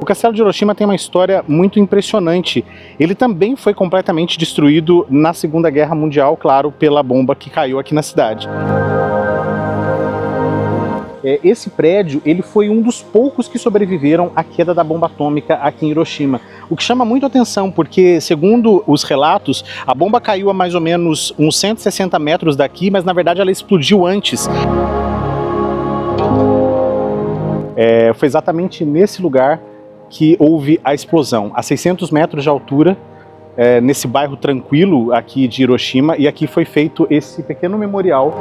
O Castelo de Hiroshima tem uma história muito impressionante. Ele também foi completamente destruído na Segunda Guerra Mundial, claro, pela bomba que caiu aqui na cidade. Esse prédio ele foi um dos poucos que sobreviveram à queda da bomba atômica aqui em Hiroshima. O que chama muito atenção, porque segundo os relatos, a bomba caiu a mais ou menos uns 160 metros daqui, mas na verdade ela explodiu antes. Foi exatamente nesse lugar que houve a explosão, a 600 metros de altura, nesse bairro tranquilo aqui de Hiroshima, e aqui foi feito esse pequeno memorial.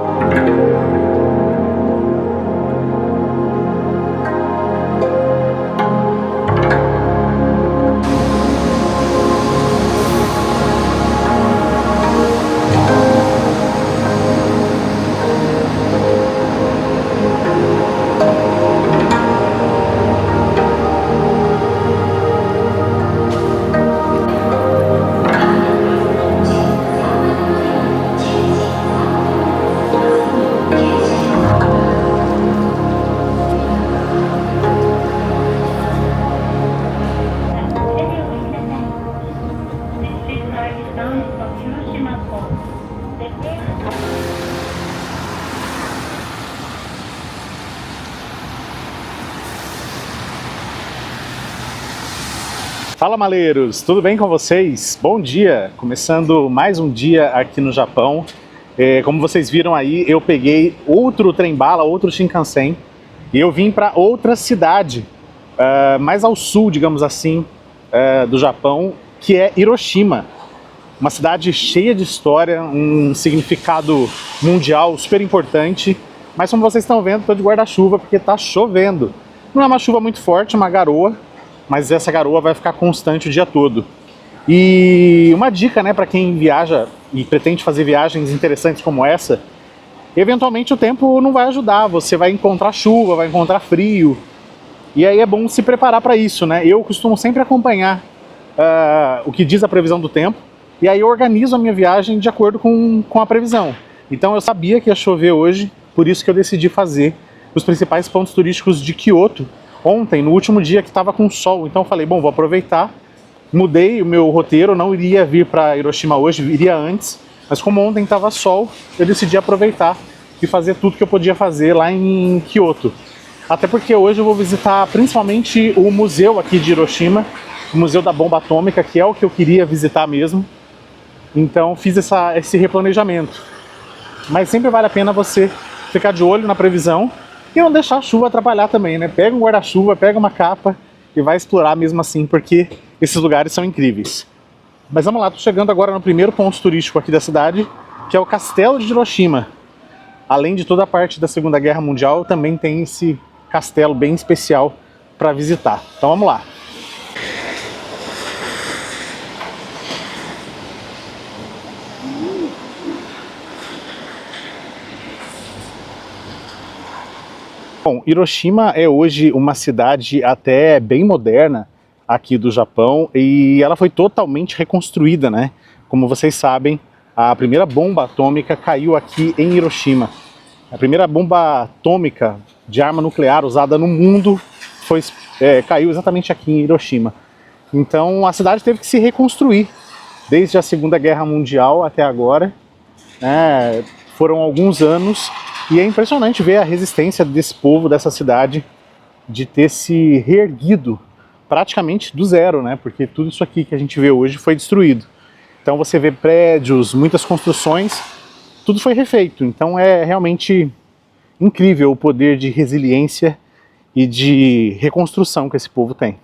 Fala, maleiros, tudo bem com vocês? Bom dia! Começando mais um dia aqui no Japão. Como vocês viram aí, eu peguei outro trem-bala, outro Shinkansen, e eu vim para outra cidade, mais ao sul, digamos assim, do Japão, que é Hiroshima. Uma cidade cheia de história, um significado mundial super importante, mas como vocês estão vendo, estou de guarda-chuva porque está chovendo. Não é uma chuva muito forte, é uma garoa, mas essa garoa vai ficar constante o dia todo. E uma dica, né, para quem viaja e pretende fazer viagens interessantes como essa, eventualmente o tempo não vai ajudar, você vai encontrar chuva, vai encontrar frio, e aí é bom se preparar para isso, né? Eu costumo sempre acompanhar o que diz a previsão do tempo, e aí eu organizo a minha viagem de acordo com a previsão. Então eu sabia que ia chover hoje, por isso que eu decidi fazer os principais pontos turísticos de Kyoto ontem, no último dia que estava com sol. Então eu falei, bom, vou aproveitar, mudei o meu roteiro, não iria vir para Hiroshima hoje, iria antes, mas como ontem estava sol, eu decidi aproveitar e fazer tudo que eu podia fazer lá em Kyoto. Até porque hoje eu vou visitar principalmente o museu aqui de Hiroshima, o Museu da Bomba Atômica, que é o que eu queria visitar mesmo. Então fiz esse replanejamento. Mas sempre vale a pena você ficar de olho na previsão e não deixar a chuva atrapalhar também, né? Pega um guarda-chuva, pega uma capa e vai explorar mesmo assim, porque esses lugares são incríveis. Mas vamos lá, tô chegando agora no primeiro ponto turístico aqui da cidade, que é o Castelo de Hiroshima. Além de toda a parte da Segunda Guerra Mundial, também tem esse castelo bem especial para visitar. Então vamos lá. Bom, Hiroshima é hoje uma cidade até bem moderna aqui do Japão e ela foi totalmente reconstruída, né? Como vocês sabem, a primeira bomba atômica caiu aqui em Hiroshima. A primeira bomba atômica de arma nuclear usada no mundo caiu exatamente aqui em Hiroshima. Então a cidade teve que se reconstruir desde a Segunda Guerra Mundial até agora, né? Foram alguns anos. E é impressionante ver a resistência desse povo, dessa cidade, de ter se reerguido praticamente do zero, né? Porque tudo isso aqui que a gente vê hoje foi destruído. Então você vê prédios, muitas construções, tudo foi refeito. Então é realmente incrível o poder de resiliência e de reconstrução que esse povo tem.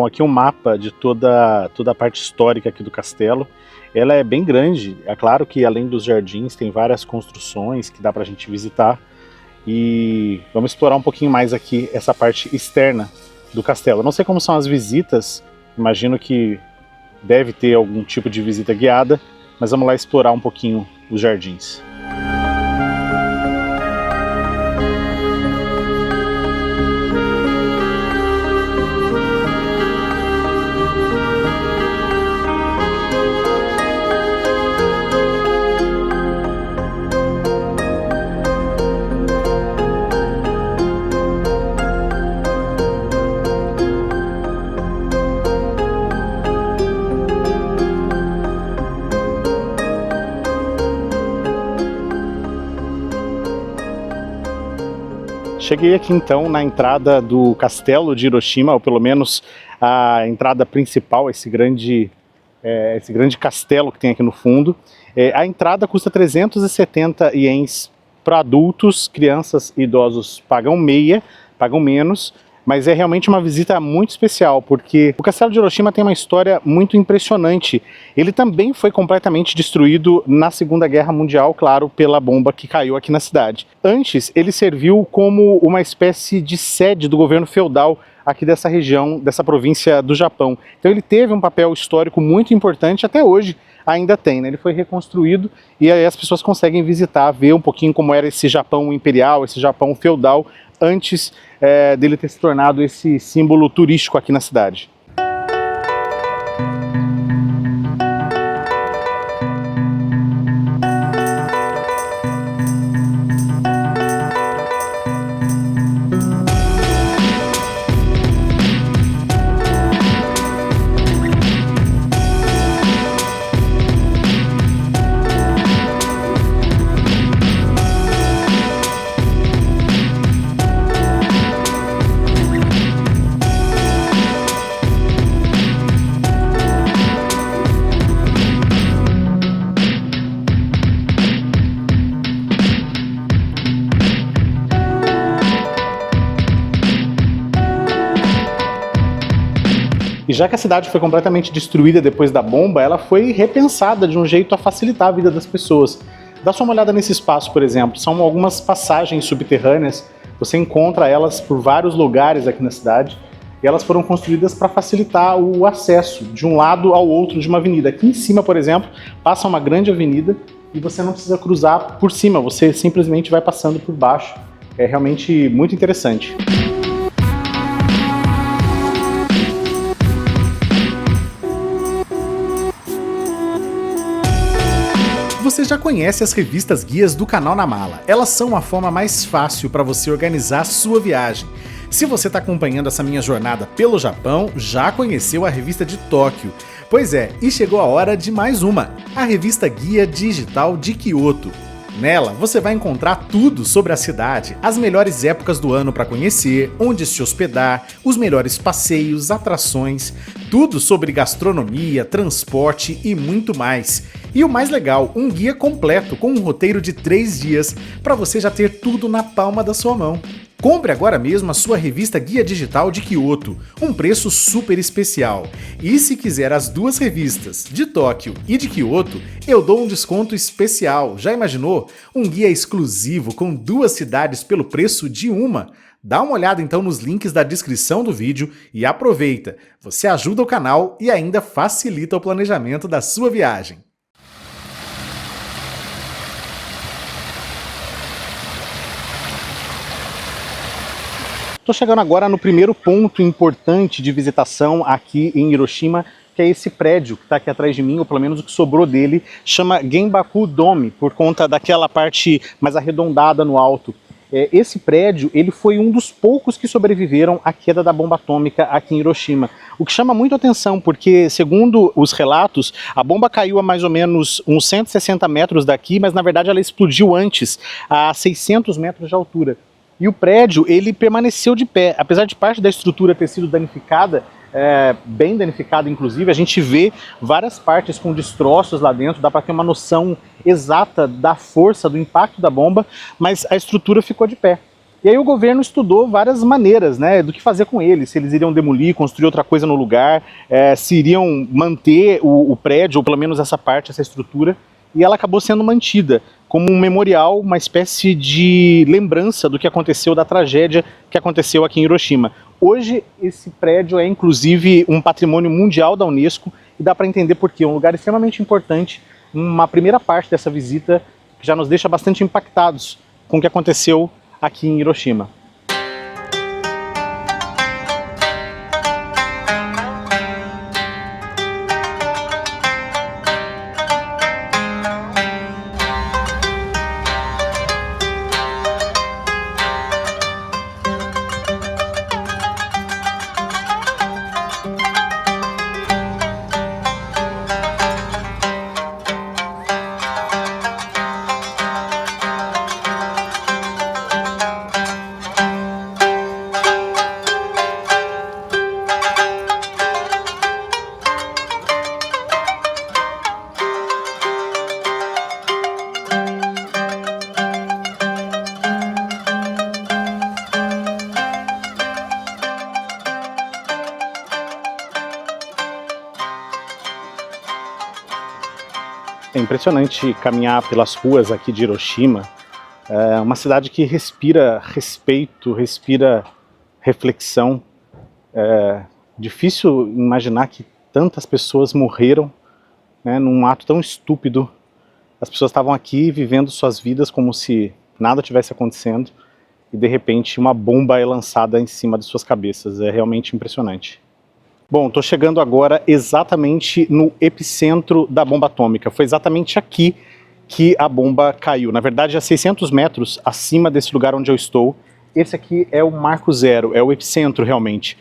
Bom, aqui é um mapa de toda a parte histórica aqui do castelo. Ela é bem grande, é claro que além dos jardins tem várias construções que dá pra gente visitar. E vamos explorar um pouquinho mais aqui essa parte externa do castelo. Eu não sei como são as visitas, imagino que deve ter algum tipo de visita guiada, mas vamos lá explorar um pouquinho os jardins. Cheguei aqui então na entrada do castelo de Hiroshima, ou pelo menos a entrada principal, esse grande castelo que tem aqui no fundo. A entrada custa 370 ienes para adultos, crianças e idosos pagam meia, pagam menos, mas é realmente uma visita muito especial, porque o castelo de Hiroshima tem uma história muito impressionante. Ele também foi completamente destruído na Segunda Guerra Mundial, claro, pela bomba que caiu aqui na cidade. Antes, ele serviu como uma espécie de sede do governo feudal aqui dessa região, dessa província do Japão. Então ele teve um papel histórico muito importante, até hoje ainda tem, né? Ele foi reconstruído e aí as pessoas conseguem visitar, ver um pouquinho como era esse Japão imperial, esse Japão feudal, antes dele ter se tornado esse símbolo turístico aqui na cidade. E já que a cidade foi completamente destruída depois da bomba, ela foi repensada de um jeito a facilitar a vida das pessoas. Dá só uma olhada nesse espaço, por exemplo. São algumas passagens subterrâneas, você encontra elas por vários lugares aqui na cidade, e elas foram construídas para facilitar o acesso de um lado ao outro de uma avenida. Aqui em cima, por exemplo, passa uma grande avenida e você não precisa cruzar por cima, você simplesmente vai passando por baixo. É realmente muito interessante. Você já conhece as revistas guias do canal Na Mala. Elas são a forma mais fácil para você organizar sua viagem. Se você está acompanhando essa minha jornada pelo Japão, já conheceu a revista de Tóquio. Pois é, e chegou a hora de mais uma, a revista Guia Digital de Kyoto. Nela, você vai encontrar tudo sobre a cidade, as melhores épocas do ano para conhecer, onde se hospedar, os melhores passeios, atrações, tudo sobre gastronomia, transporte e muito mais. E o mais legal, um guia completo com um roteiro de 3 dias para você já ter tudo na palma da sua mão. Compre agora mesmo a sua revista Guia Digital de Kyoto, um preço super especial. E se quiser as duas revistas, de Tóquio e de Kyoto, eu dou um desconto especial. Já imaginou? Um guia exclusivo com 2 cidades pelo preço de uma? Dá uma olhada então nos links da descrição do vídeo e aproveita. Você ajuda o canal e ainda facilita o planejamento da sua viagem. Estou chegando agora no primeiro ponto importante de visitação aqui em Hiroshima, que é esse prédio que está aqui atrás de mim, ou pelo menos o que sobrou dele, chama Genbaku Dome, por conta daquela parte mais arredondada no alto. Esse prédio ele foi um dos poucos que sobreviveram à queda da bomba atômica aqui em Hiroshima. O que chama muito atenção, porque segundo os relatos, a bomba caiu a mais ou menos uns 160 metros daqui, mas na verdade ela explodiu antes, a 600 metros de altura. E o prédio, ele permaneceu de pé, apesar de parte da estrutura ter sido danificada, bem danificada inclusive, a gente vê várias partes com destroços lá dentro, dá para ter uma noção exata da força, do impacto da bomba, mas a estrutura ficou de pé. E aí o governo estudou várias maneiras, né, do que fazer com eles, se eles iriam demolir, construir outra coisa no lugar, se iriam manter o prédio, ou pelo menos essa parte, essa estrutura, e ela acabou sendo mantida como um memorial, uma espécie de lembrança do que aconteceu, da tragédia que aconteceu aqui em Hiroshima. Hoje esse prédio é inclusive um patrimônio mundial da Unesco, e dá para entender por quê, é um lugar extremamente importante, uma primeira parte dessa visita que já nos deixa bastante impactados com o que aconteceu aqui em Hiroshima. É impressionante caminhar pelas ruas aqui de Hiroshima, é uma cidade que respira respeito, respira reflexão. É difícil imaginar que tantas pessoas morreram, né, num ato tão estúpido. As pessoas estavam aqui vivendo suas vidas como se nada tivesse acontecendo e de repente uma bomba é lançada em cima de suas cabeças. É realmente impressionante. Bom, estou chegando agora exatamente no epicentro da bomba atômica. Foi exatamente aqui que a bomba caiu. Na verdade, a 600 metros acima desse lugar onde eu estou. Esse aqui é o marco zero, é o epicentro realmente.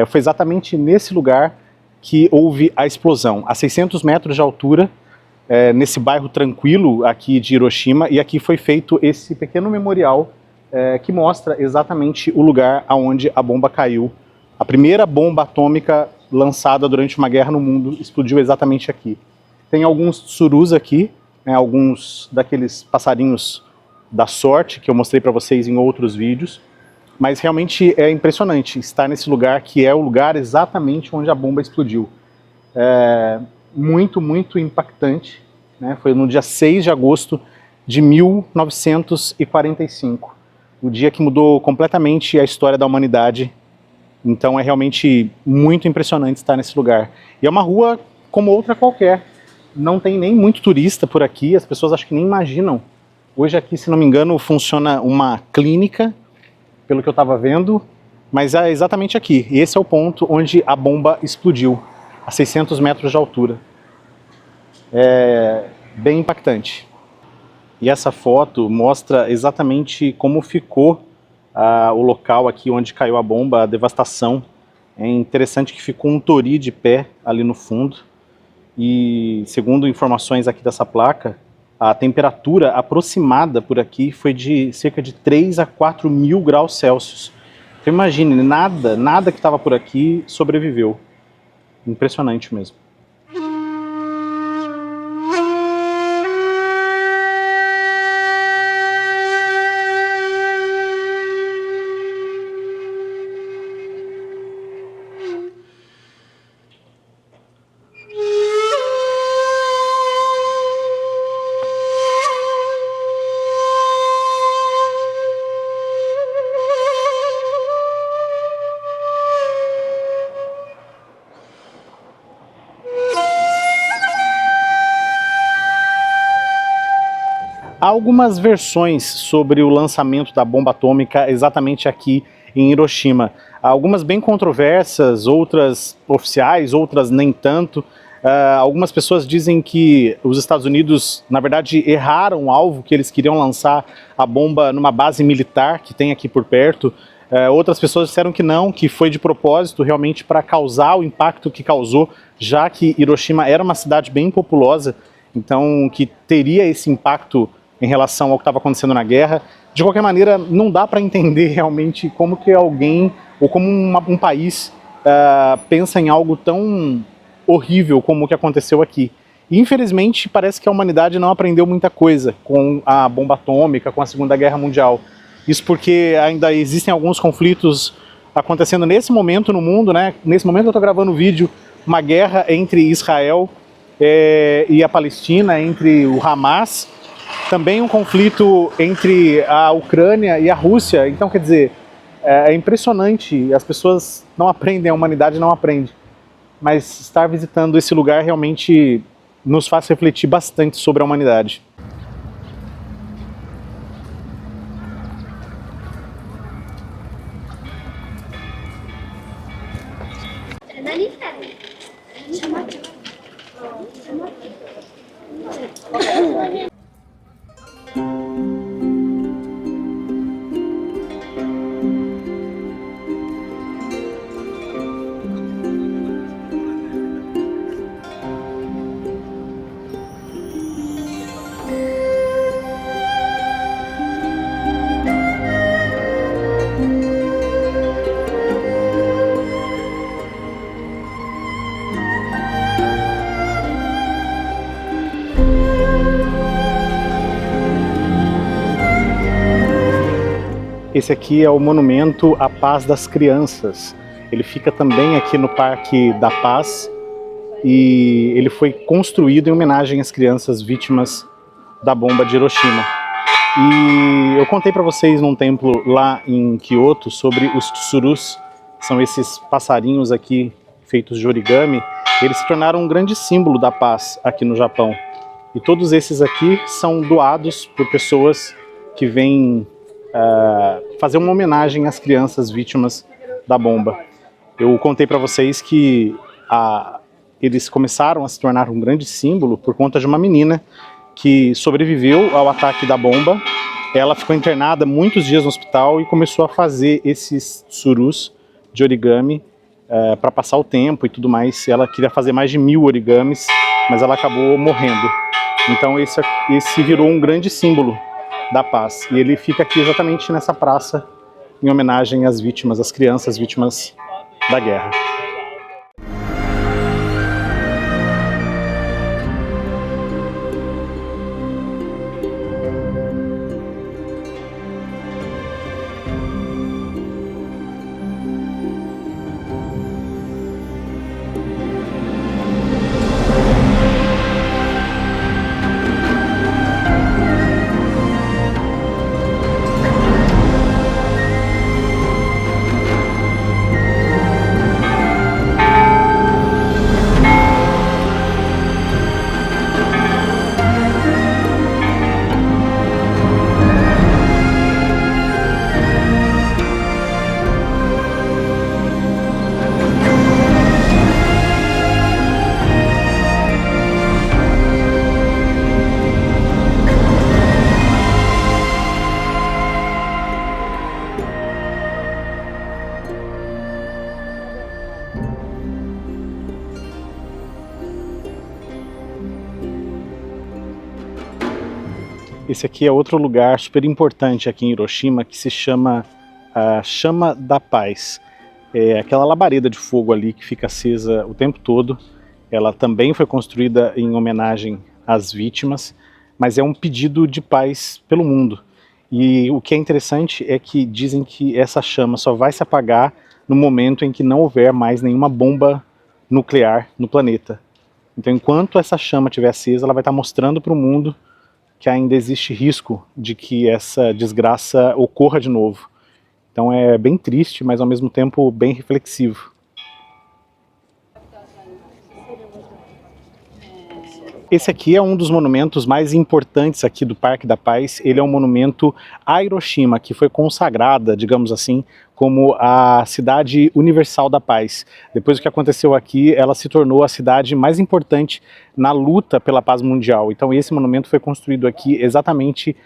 Foi exatamente nesse lugar que houve a explosão. A 600 metros de altura, nesse bairro tranquilo aqui de Hiroshima. E aqui foi feito esse pequeno memorial que mostra exatamente o lugar onde a bomba caiu. A primeira bomba atômica lançada durante uma guerra no mundo explodiu exatamente aqui. Tem alguns tsurus aqui, né, alguns daqueles passarinhos da sorte que eu mostrei para vocês em outros vídeos, mas realmente é impressionante estar nesse lugar que é o lugar exatamente onde a bomba explodiu. Muito, muito impactante, né? Foi no dia 6 de agosto de 1945, o dia que mudou completamente a história da humanidade. Então é realmente muito impressionante estar nesse lugar. E é uma rua como outra qualquer. Não tem nem muito turista por aqui, as pessoas acho que nem imaginam. Hoje aqui, se não me engano, funciona uma clínica, pelo que eu estava vendo, mas é exatamente aqui. E esse é o ponto onde a bomba explodiu, a 600 metros de altura. É bem impactante. E essa foto mostra exatamente como ficou o local aqui onde caiu a bomba, a devastação. É interessante que ficou um tori de pé ali no fundo e, segundo informações aqui dessa placa, a temperatura aproximada por aqui foi de cerca de 3 a 4 mil graus Celsius. Então imagine, nada que estava por aqui sobreviveu. Impressionante mesmo. Há algumas versões sobre o lançamento da bomba atômica exatamente aqui em Hiroshima. Algumas bem controversas, outras oficiais, outras nem tanto. Algumas pessoas dizem que os Estados Unidos, na verdade, erraram o alvo, que eles queriam lançar a bomba numa base militar que tem aqui por perto. Outras pessoas disseram que não, que foi de propósito realmente para causar o impacto que causou, já que Hiroshima era uma cidade bem populosa, então que teria esse impacto em relação ao que estava acontecendo na guerra. De qualquer maneira, não dá para entender realmente como que alguém, ou como um país, pensa em algo tão horrível como o que aconteceu aqui. E, infelizmente, parece que a humanidade não aprendeu muita coisa com a bomba atômica, com a Segunda Guerra Mundial. Isso porque ainda existem alguns conflitos acontecendo nesse momento no mundo, né? Nesse momento eu estou gravando o vídeo, uma guerra entre Israel e a Palestina, entre o Hamas, também um conflito entre a Ucrânia e a Rússia. Então, quer dizer, é impressionante, as pessoas não aprendem, a humanidade não aprende. Mas estar visitando esse lugar realmente nos faz refletir bastante sobre a humanidade. Esse aqui é o Monumento à Paz das Crianças. Ele fica também aqui no Parque da Paz e ele foi construído em homenagem às crianças vítimas da bomba de Hiroshima. E eu contei para vocês num templo lá em Kyoto sobre os tsurus, são esses passarinhos aqui feitos de origami. Eles se tornaram um grande símbolo da paz aqui no Japão. E todos esses aqui são doados por pessoas que vêm fazer uma homenagem às crianças vítimas da bomba. Eu contei para vocês que eles começaram a se tornar um grande símbolo por conta de uma menina que sobreviveu ao ataque da bomba. Ela ficou internada muitos dias no hospital e começou a fazer esses tsurus de origami para passar o tempo e tudo mais. Ela queria fazer mais de 1000 origamis, mas ela acabou morrendo. Então esse virou um grande símbolo da paz. E ele fica aqui exatamente nessa praça, em homenagem às vítimas, às crianças vítimas da guerra. Esse aqui é outro lugar super importante aqui em Hiroshima, que se chama a Chama da Paz. É aquela labareda de fogo ali que fica acesa o tempo todo. Ela também foi construída em homenagem às vítimas, mas é um pedido de paz pelo mundo. E o que é interessante é que dizem que essa chama só vai se apagar no momento em que não houver mais nenhuma bomba nuclear no planeta. Então, enquanto essa chama estiver acesa, ela vai estar mostrando para o mundo que ainda existe risco de que essa desgraça ocorra de novo. Então é bem triste, mas ao mesmo tempo bem reflexivo. Esse aqui é um dos monumentos mais importantes aqui do Parque da Paz. Ele é um monumento a Hiroshima, que foi consagrada, digamos assim, como a cidade universal da paz. Depois do que aconteceu aqui, ela se tornou a cidade mais importante na luta pela paz mundial. Então esse monumento foi construído aqui exatamente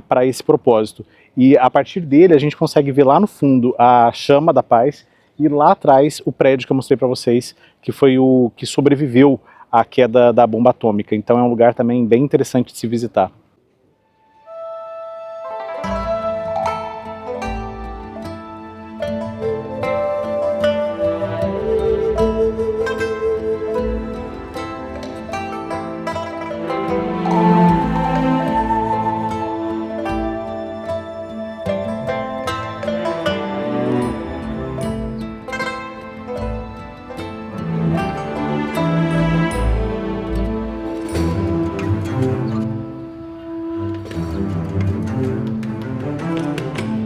para esse propósito. E a partir dele a gente consegue ver lá no fundo a chama da paz e lá atrás o prédio que eu mostrei para vocês, que foi o que sobreviveu à queda da bomba atômica. Então é um lugar também bem interessante de se visitar.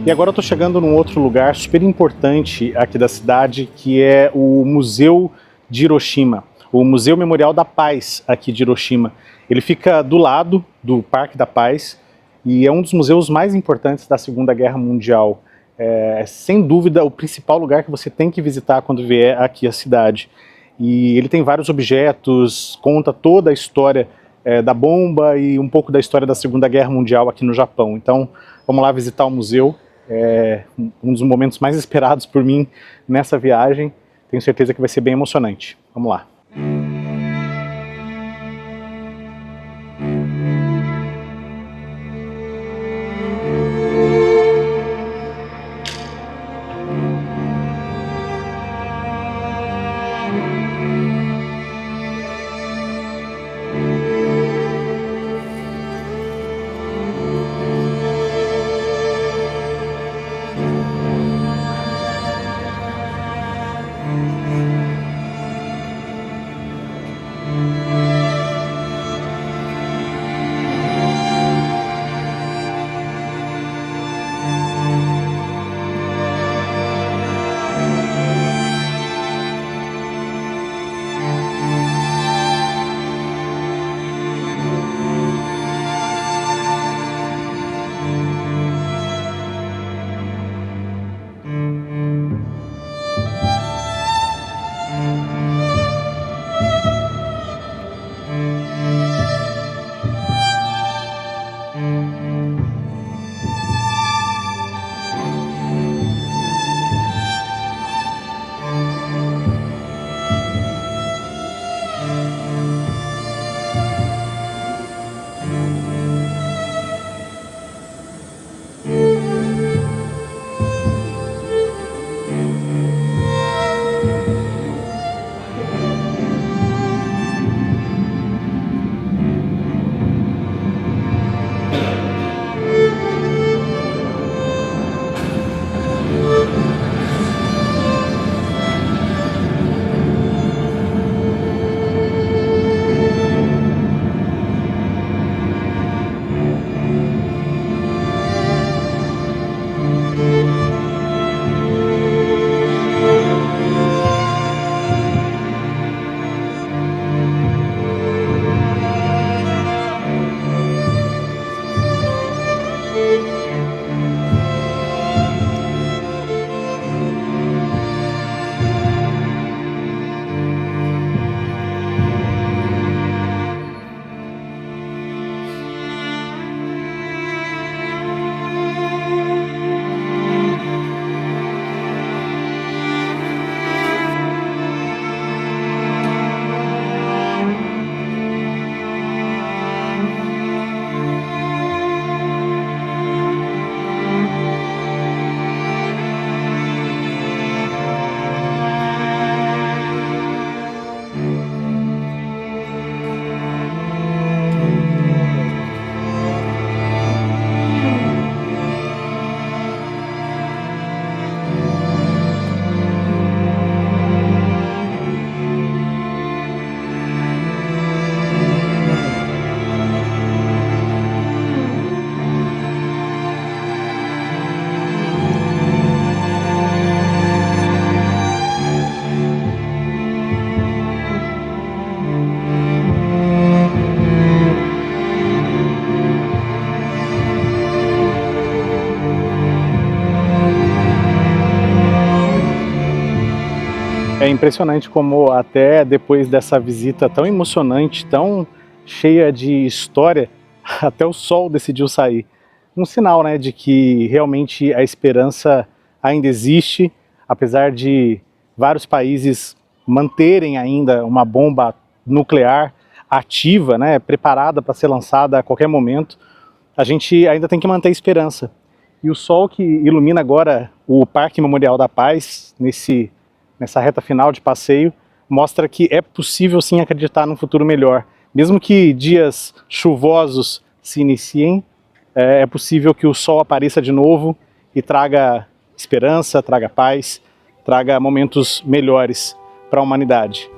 E agora eu estou chegando num outro lugar super importante aqui da cidade, que é o Museu de Hiroshima, o Museu Memorial da Paz aqui de Hiroshima. Ele fica do lado do Parque da Paz e é um dos museus mais importantes da Segunda Guerra Mundial. É sem dúvida o principal lugar que você tem que visitar quando vier aqui à cidade. E ele tem vários objetos, conta toda a história da bomba e um pouco da história da Segunda Guerra Mundial aqui no Japão. Então vamos lá visitar o museu. É um dos momentos mais esperados por mim nessa viagem. Tenho certeza que vai ser bem emocionante. Vamos lá. É impressionante como até depois dessa visita tão emocionante, tão cheia de história, até o sol decidiu sair. Um sinal, né, de que realmente a esperança ainda existe, apesar de vários países manterem ainda uma bomba nuclear ativa, né, preparada para ser lançada a qualquer momento, a gente ainda tem que manter a esperança. E o sol que ilumina agora o Parque Memorial da Paz, nessa reta final de passeio, mostra que é possível sim acreditar num futuro melhor. Mesmo que dias chuvosos se iniciem, é possível que o sol apareça de novo e traga esperança, traga paz, traga momentos melhores para a humanidade.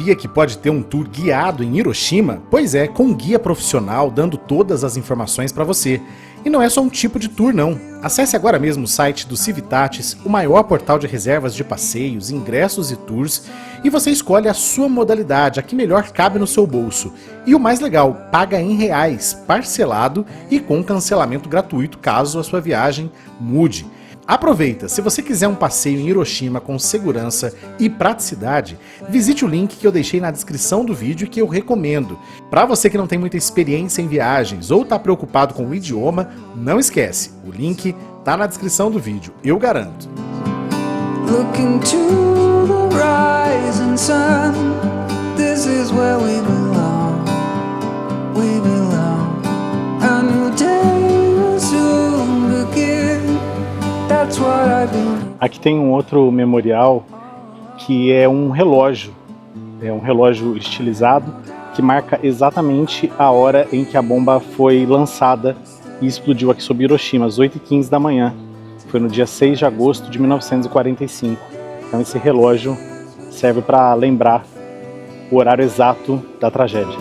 sabia que pode ter um tour guiado em Hiroshima? Pois é, com um guia profissional dando todas as informações para você. E não é só um tipo de tour não. Acesse agora mesmo o site do Civitatis, o maior portal de reservas de passeios, ingressos e tours, e você escolhe a sua modalidade, a que melhor cabe no seu bolso. E o mais legal, paga em reais, parcelado e com cancelamento gratuito caso a sua viagem mude. Aproveita, se você quiser um passeio em Hiroshima com segurança e praticidade, visite o link que eu deixei na descrição do vídeo e que eu recomendo. Para você que não tem muita experiência em viagens ou está preocupado com o idioma, não esquece, o link tá na descrição do vídeo, eu garanto. Looking to the rising sun, this is where we belong, we belong. A new day will soon begin. Aqui tem um outro memorial que é um relógio estilizado que marca exatamente a hora em que a bomba foi lançada e explodiu aqui sobre Hiroshima, às 8h15 da manhã. Foi no dia 6 de agosto de 1945. Então esse relógio serve para lembrar o horário exato da tragédia.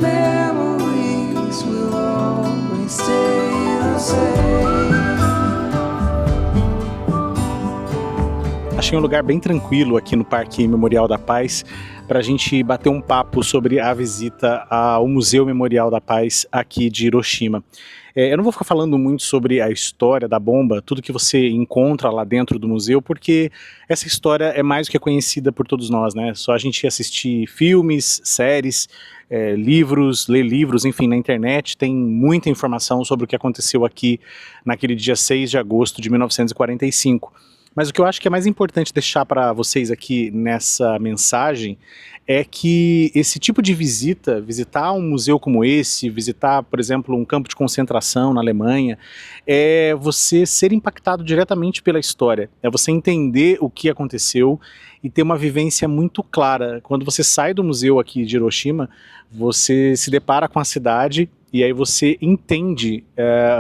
Achei um lugar bem tranquilo aqui no Parque Memorial da Paz para a gente bater um papo sobre a visita ao Museu Memorial da Paz aqui de Hiroshima. Eu não vou ficar falando muito sobre a história da bomba, tudo que você encontra lá dentro do museu, porque essa história é mais do que conhecida por todos nós, né? Só a gente assistir filmes, séries, livros, ler livros, enfim, na internet tem muita informação sobre o que aconteceu aqui naquele dia 6 de agosto de 1945. Mas o que eu acho que é mais importante deixar para vocês aqui nessa mensagem é que esse tipo de visita, visitar um museu como esse, visitar, por exemplo, um campo de concentração na Alemanha, é você ser impactado diretamente pela história, é você entender o que aconteceu e ter uma vivência muito clara. Quando você sai do museu aqui de Hiroshima, você se depara com a cidade e aí você entende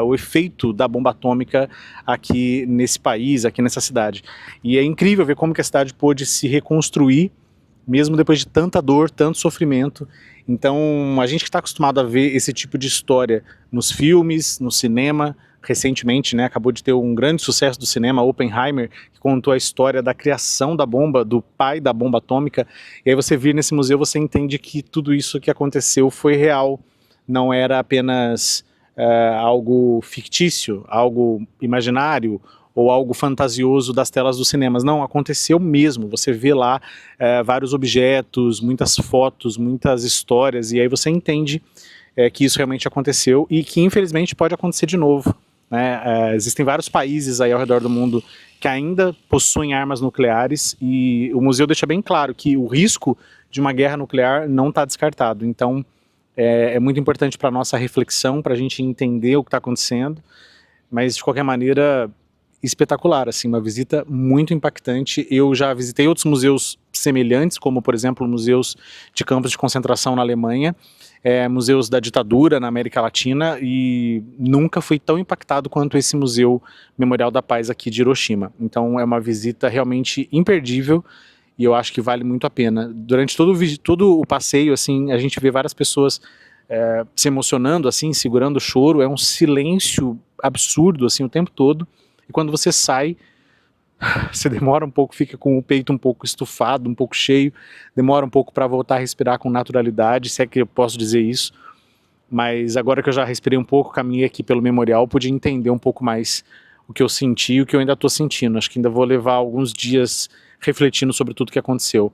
o efeito da bomba atômica aqui nesse país, aqui nessa cidade. E é incrível ver como que a cidade pôde se reconstruir, mesmo depois de tanta dor, tanto sofrimento. Então, a gente que está acostumado a ver esse tipo de história nos filmes, no cinema, recentemente, né, acabou de ter um grande sucesso do cinema, Oppenheimer, que contou a história da criação da bomba, do pai da bomba atômica, e aí você vir nesse museu, você entende que tudo isso que aconteceu foi real, não era apenas algo fictício, algo imaginário, ou algo fantasioso das telas dos cinemas. Não, aconteceu mesmo. Você vê lá vários objetos, muitas fotos, muitas histórias, e aí você entende que isso realmente aconteceu e que infelizmente pode acontecer de novo, né? Existem vários países aí ao redor do mundo que ainda possuem armas nucleares e o museu deixa bem claro que o risco de uma guerra nuclear não está descartado. Então é muito importante para a nossa reflexão, para a gente entender o que está acontecendo, mas de qualquer maneira espetacular, assim, uma visita muito impactante. Eu já visitei outros museus semelhantes, como por exemplo museus de campos de concentração na Alemanha, museus da ditadura na América Latina, e nunca fui tão impactado quanto esse Museu Memorial da Paz aqui de Hiroshima. Então é uma visita realmente imperdível e eu acho que vale muito a pena. Durante todo o passeio, assim, a gente vê várias pessoas se emocionando, assim, segurando o choro, é um silêncio absurdo, assim, o tempo todo. E quando você sai, você demora um pouco, fica com o peito um pouco estufado, um pouco cheio, demora um pouco para voltar a respirar com naturalidade, se é que eu posso dizer isso. Mas agora que eu já respirei um pouco, caminhei aqui pelo memorial, pude entender um pouco mais o que eu senti e o que eu ainda estou sentindo. Acho que ainda vou levar alguns dias refletindo sobre tudo que aconteceu.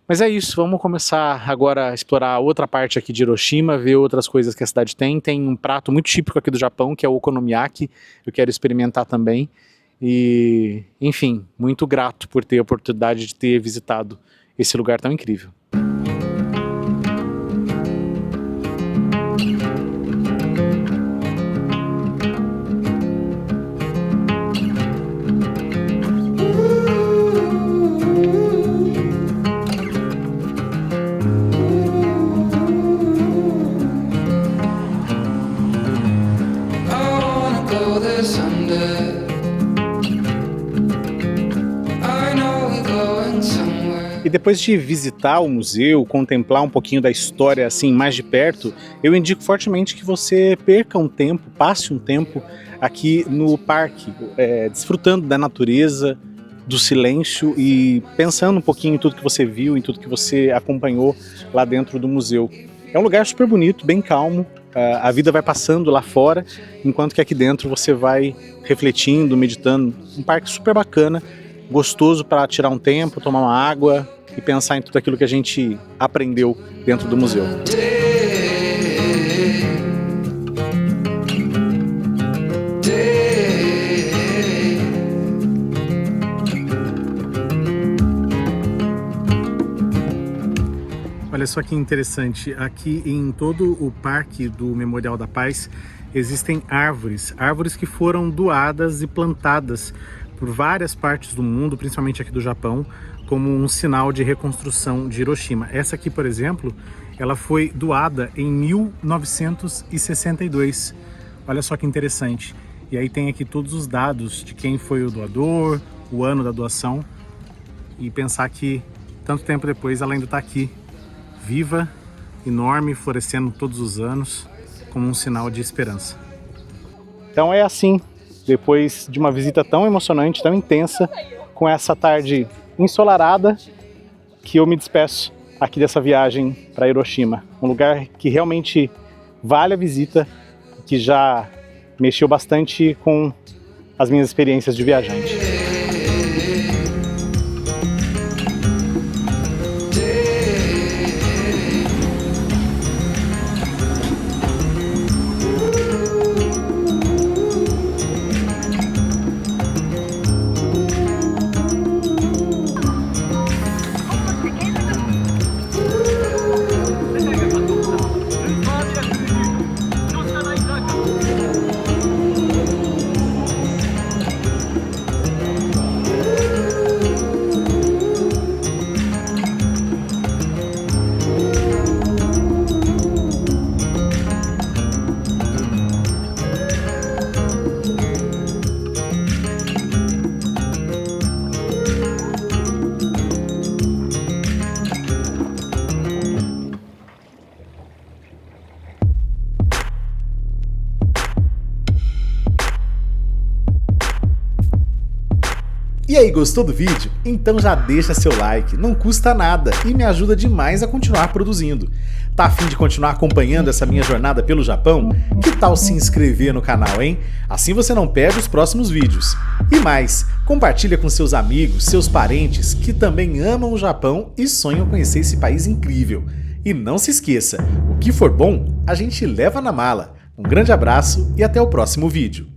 Mas é isso, vamos começar agora a explorar outra parte aqui de Hiroshima, ver outras coisas que a cidade tem. Tem um prato muito típico aqui do Japão, que é o okonomiyaki, eu quero experimentar também. E, enfim, muito grato por ter a oportunidade de ter visitado esse lugar tão incrível. I know we're going somewhere. E depois de visitar o museu, contemplar um pouquinho da história assim mais de perto, eu indico fortemente que você perca um tempo, passe um tempo aqui no parque, desfrutando da natureza, do silêncio e pensando um pouquinho em tudo que você viu, em tudo que você acompanhou lá dentro do museu. É um lugar super bonito, bem calmo, a vida vai passando lá fora, enquanto que aqui dentro você vai refletindo, meditando. Um parque super bacana, gostoso para tirar um tempo, tomar uma água e pensar em tudo aquilo que a gente aprendeu dentro do museu. Olha só que interessante, aqui em todo o parque do Memorial da Paz existem árvores que foram doadas e plantadas por várias partes do mundo, principalmente aqui do Japão, como um sinal de reconstrução de Hiroshima. Essa aqui, por exemplo, ela foi doada em 1962. Olha só que interessante. E aí tem aqui todos os dados de quem foi o doador, o ano da doação, e pensar que tanto tempo depois ela ainda está aqui, viva, enorme, florescendo todos os anos, como um sinal de esperança. Então é assim, depois de uma visita tão emocionante, tão intensa, com essa tarde ensolarada, que eu me despeço aqui dessa viagem para Hiroshima. Um lugar que realmente vale a visita, que já mexeu bastante com as minhas experiências de viajante. E aí, gostou do vídeo? Então já deixa seu like, não custa nada e me ajuda demais a continuar produzindo. Tá a fim de continuar acompanhando essa minha jornada pelo Japão? Que tal se inscrever no canal, hein? Assim você não perde os próximos vídeos. E mais, compartilha com seus amigos, seus parentes que também amam o Japão e sonham conhecer esse país incrível. E não se esqueça, o que for bom, a gente leva na mala. Um grande abraço e até o próximo vídeo.